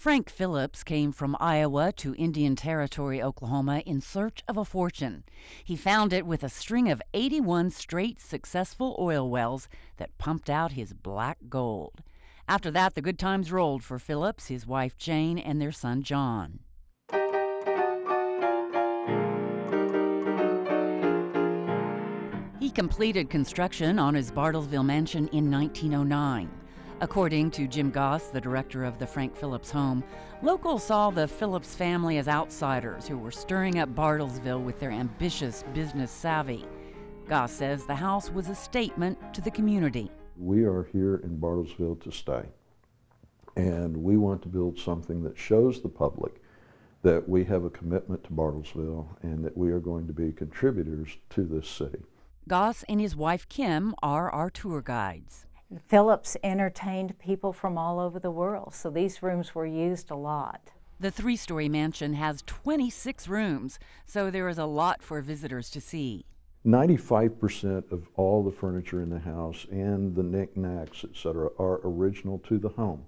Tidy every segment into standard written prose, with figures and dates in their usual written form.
Frank Phillips came from Iowa to Indian Territory, Oklahoma, in search of a fortune. He found it with a string of 81 straight successful oil wells that pumped out his black gold. After that, the good times rolled for Phillips, his wife Jane, and their son John. He completed construction on his Bartlesville mansion in 1909. According to Jim Goss, the director of the Frank Phillips home, locals saw the Phillips family as outsiders who were stirring up Bartlesville with their ambitious business savvy. Goss says the house was a statement to the community. We are here in Bartlesville to stay, and we want to build something that shows the public that we have a commitment to Bartlesville and that we are going to be contributors to this city. Goss and his wife Kim are our tour guides. Phillips entertained people from all over the world, so these rooms were used a lot. The three-story mansion has 26 rooms, so there is a lot for visitors to see. 95% of all the furniture in the house and the knickknacks, etc., are original to the home.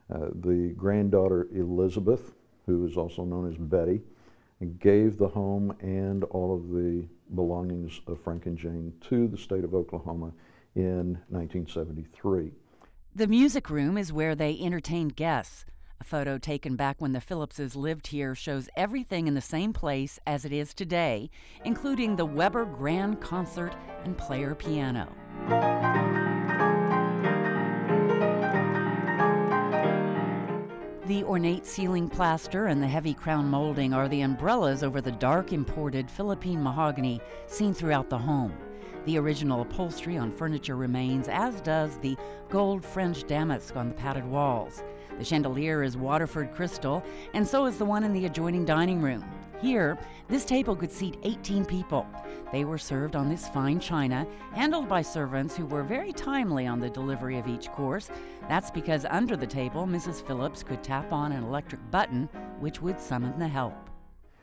The granddaughter Elizabeth, who is also known as Betty, gave the home and all of the belongings of Frank and Jane to the state of Oklahoma in 1973. The music room is where they entertained guests. A photo taken back when the Phillipses lived here shows everything in the same place as it is today, including the Weber Grand Concert and Player piano. The ornate ceiling plaster and the heavy crown molding are the umbrellas over the dark imported Philippine mahogany seen throughout the home. The original upholstery on furniture remains, as does the gold fringe damask on the padded walls. The chandelier is Waterford crystal, and so is the one in the adjoining dining room. Here, this table could seat 18 people. They were served on this fine china, handled by servants who were very timely on the delivery of each course. That's because under the table, Mrs. Phillips could tap on an electric button, which would summon the help.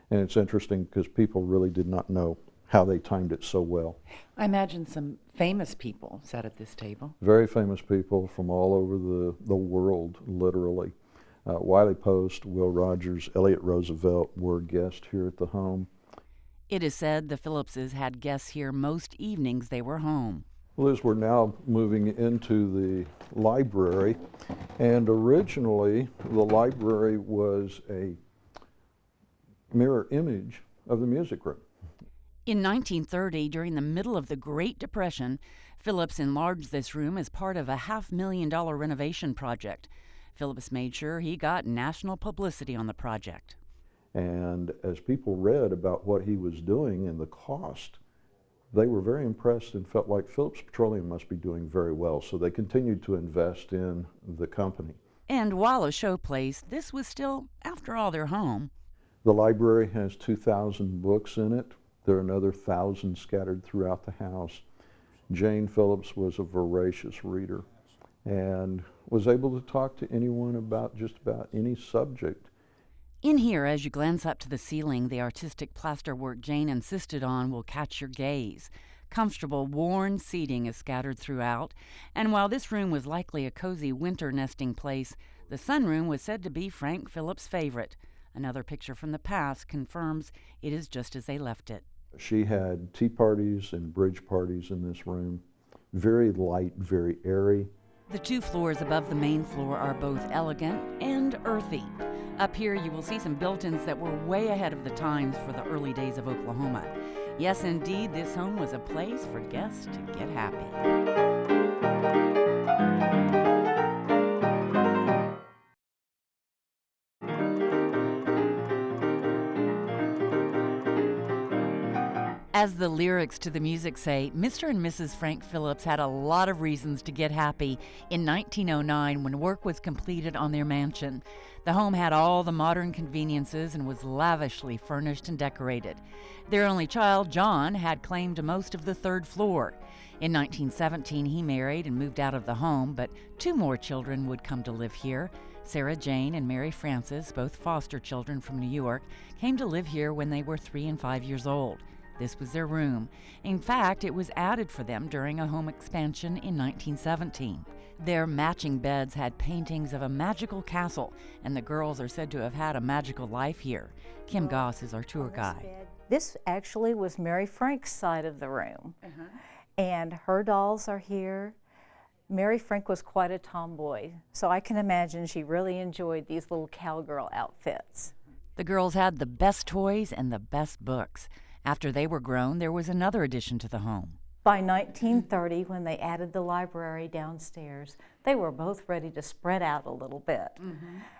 And it's interesting because people really did not know how they timed it so well. I imagine some famous people sat at this table. Very famous people from all over the world, literally. Wiley Post, Will Rogers, Elliot Roosevelt were guests here at the home. It is said the Phillipses had guests here most evenings they were home. Liz, we're now moving into the library, and originally the library was a mirror image of the music room. In 1930, during the middle of the Great Depression, Phillips enlarged this room as part of a $500,000 renovation project. Phillips made sure he got national publicity on the project. And as people read about what he was doing and the cost, they were very impressed and felt like Phillips Petroleum must be doing very well, so they continued to invest in the company. And while a showplace, this was still, after all, their home. The library has 2,000 books in it. There are another 1,000 scattered throughout the house. Jane Phillips was a voracious reader and was able to talk to anyone about just about any subject. In here, as you glance up to the ceiling, the artistic plasterwork Jane insisted on will catch your gaze. Comfortable, worn seating is scattered throughout, and while this room was likely a cozy winter nesting place, the sunroom was said to be Frank Phillips' favorite. Another picture from the past confirms it is just as they left it. She had tea parties and bridge parties in this room. Very light, very airy. The two floors above the main floor are both elegant and earthy. Up here you will see some built-ins that were way ahead of the times for the early days of Oklahoma. Yes, indeed, this home was a place for guests to get happy. As the lyrics to the music say, Mr. and Mrs. Frank Phillips had a lot of reasons to get happy in 1909 when work was completed on their mansion. The home had all the modern conveniences and was lavishly furnished and decorated. Their only child, John, had claim to most of the third floor. In 1917, he married and moved out of the home, but two more children would come to live here. Sarah Jane and Mary Frances, both foster children from New York, came to live here when they were 3 and 5 years old. This was their room. In fact, it was added for them during a home expansion in 1917. Their matching beds had paintings of a magical castle, and the girls are said to have had a magical life here. Kim Goss is our tour guide. This actually was Mary Frank's side of the room, and her dolls are here. Mary Frank was quite a tomboy, so I can imagine she really enjoyed these little cowgirl outfits. The girls had the best toys and the best books. After they were grown, there was another addition to the home. By 1930, when they added the library downstairs, they were both ready to spread out a little bit.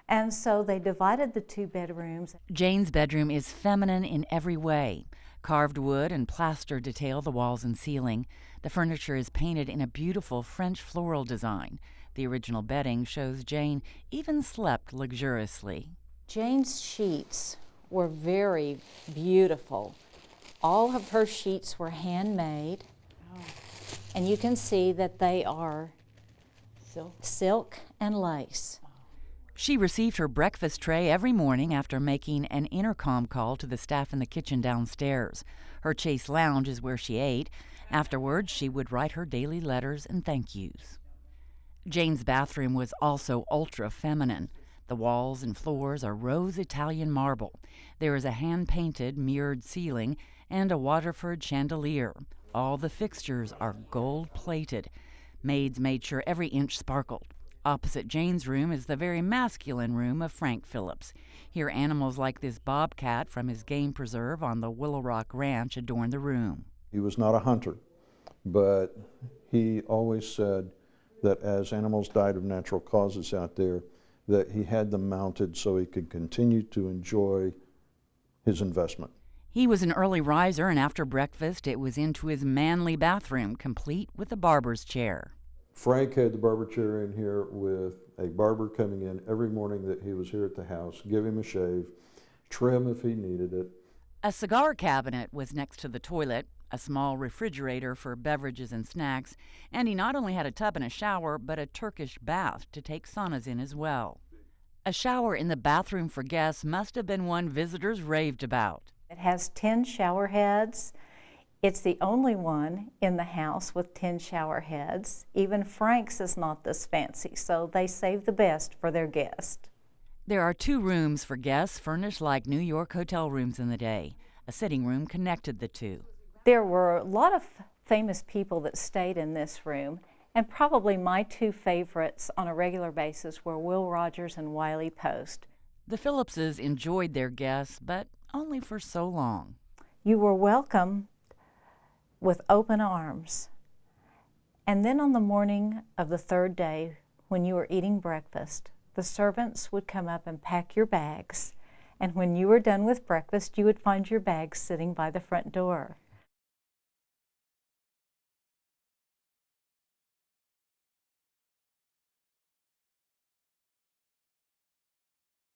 And so they divided the 2 bedrooms. Jane's bedroom is feminine in every way. Carved wood and plaster detail the walls and ceiling. The furniture is painted in a beautiful French floral design. The original bedding shows Jane even slept luxuriously. Jane's sheets were very beautiful. All of her sheets were handmade. And you can see that they are silk and lace. She received her breakfast tray every morning after making an intercom call to the staff in the kitchen downstairs. Her chaise lounge is where she ate. Afterwards, she would write her daily letters and thank yous. Jane's bathroom was also ultra-feminine. The walls and floors are rose Italian marble. There is a hand-painted mirrored ceiling and a Waterford chandelier. All the fixtures are gold-plated. Maids made sure every inch sparkled. Opposite Jane's room is the very masculine room of Frank Phillips. Here animals like this bobcat from his game preserve on the Willow Rock Ranch adorn the room. He was not a hunter, but he always said that as animals died of natural causes out there, that he had them mounted so he could continue to enjoy his investment. He was an early riser, and after breakfast, it was into his manly bathroom, complete with a barber's chair. Frank had the barber chair in here with a barber coming in every morning that he was here at the house, give him a shave, trim if he needed it. A cigar cabinet was next to the toilet, a small refrigerator for beverages and snacks, and he not only had a tub and a shower, but a Turkish bath to take saunas in as well. A shower in the bathroom for guests must have been one visitors raved about. It has 10 shower heads. It's the only one in the house with 10 shower heads. Even Frank's is not this fancy, so they save the best for their guest. There are 2 rooms for guests furnished like New York hotel rooms in the day. A sitting room connected the 2. There were a lot of famous people that stayed in this room, and probably my 2 favorites on a regular basis were Will Rogers and Wiley Post. The Phillipses enjoyed their guests, but only for so long. You were welcome with open arms. And then on the morning of the 3rd day, when you were eating breakfast, the servants would come up and pack your bags. And when you were done with breakfast, you would find your bags sitting by the front door.